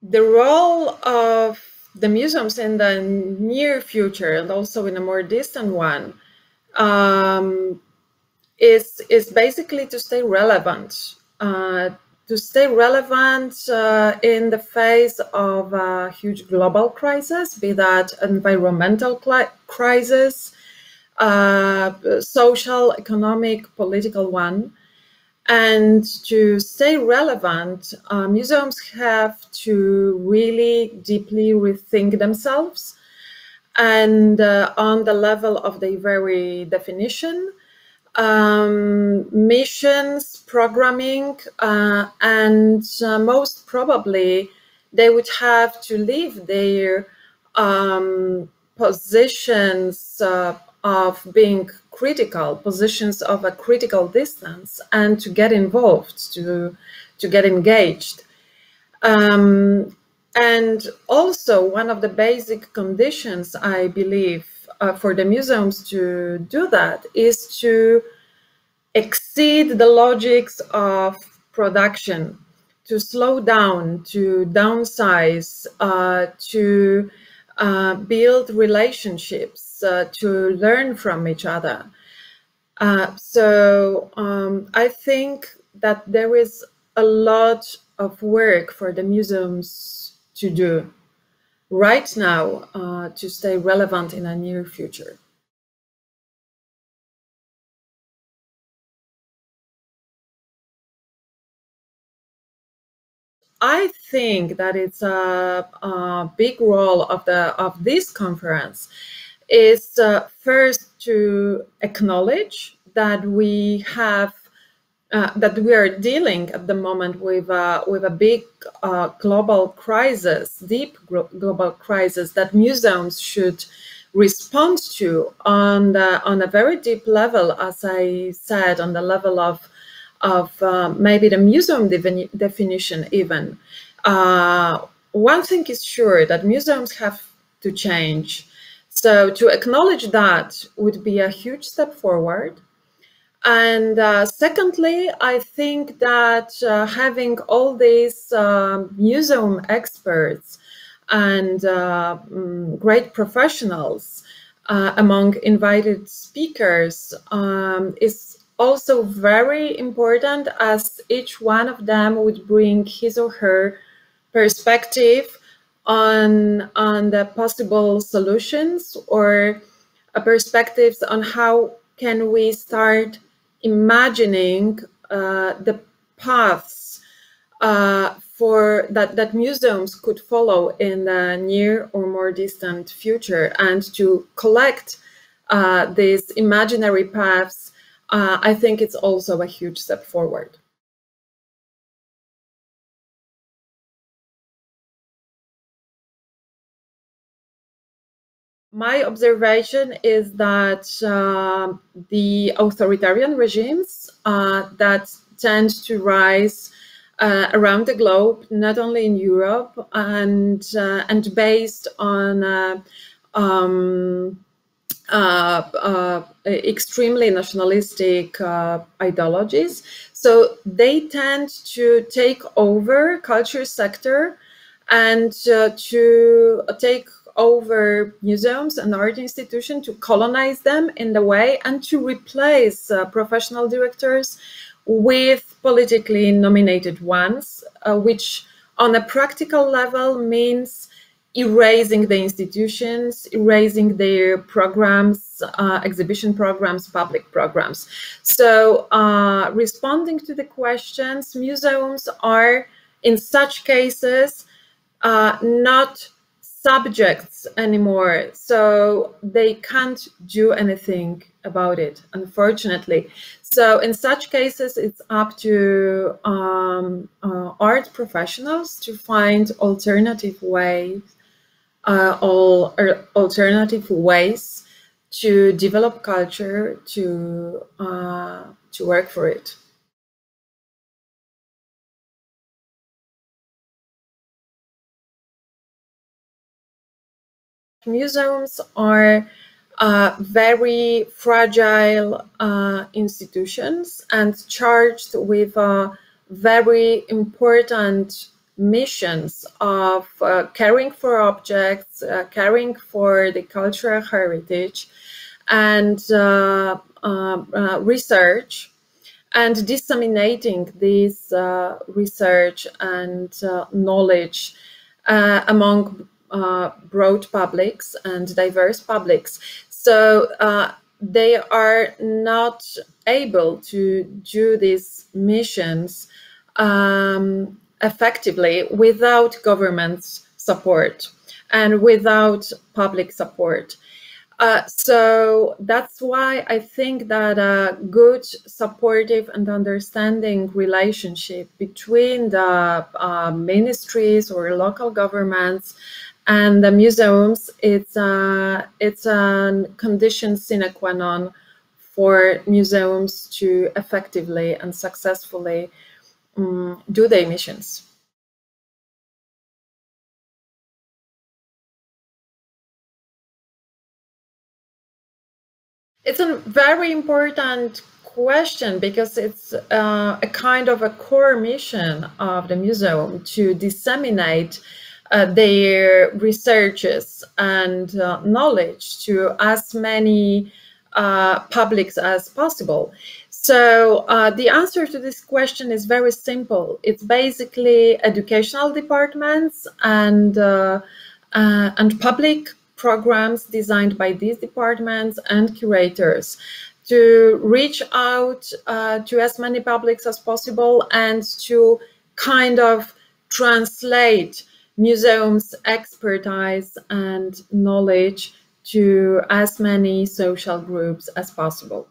The role of the museums in the near future and also in a more distant one is basically to stay relevant. In the face of a huge global crisis, be that environmental crisis, social, economic, political one. And to stay relevant, museums have to really deeply rethink themselves and on the level of their very definition, missions, programming, and most probably they would have to leave their positions of being critical, positions of a critical distance, and to get involved, to get engaged. And also, one of the basic conditions, I believe, for the museums to do that is to exceed the logics of production, to slow down, to downsize, to build relationships, to learn from each other. I think that there is a lot of work for the museums to do right now to stay relevant in a near future. I think that it's a big role of this conference is first to acknowledge that we have that we are dealing at the moment with a big global crisis, deep global crisis that museums should respond to on a very deep level, as I said, on the level of maybe the museum definition even. One thing is sure, that museums have to change. So to acknowledge that would be a huge step forward. And secondly, I think that having all these museum experts and great professionals among invited speakers is also very important, as each one of them would bring his or her perspective on the possible solutions, or perspectives on how can we start imagining the paths for that museums could follow in the near or more distant future, and to collect these imaginary paths. I think it's also a huge step forward. My observation is that the authoritarian regimes that tend to rise around the globe, not only in Europe, and based on extremely nationalistic ideologies. So they tend to take over culture sector and to take over museums and art institutions, to colonize them in the way, and to replace professional directors with politically nominated ones, which on a practical level means erasing the institutions, erasing their programs, exhibition programs, public programs. So responding to the questions, museums are in such cases not subjects anymore, so they can't do anything about it, unfortunately. So in such cases, it's up to art professionals to find alternative ways, alternative ways to develop culture, to work for it. Museums are very fragile institutions and charged with a very important missions of caring for objects, caring for the cultural heritage, and research, and disseminating this research and knowledge among broad publics and diverse publics. So they are not able to do these missions effectively without government support and without public support. So that's why I think that a good, supportive and understanding relationship between the ministries or local governments and the museums, it's a condition sine qua non for museums to effectively and successfully do their missions. It's a very important question because it's a kind of a core mission of the museum to disseminate their researches and knowledge to as many publics as possible. So the answer to this question is very simple. It's basically educational departments and public programs designed by these departments and curators to reach out to as many publics as possible and to kind of translate museums' expertise and knowledge to as many social groups as possible.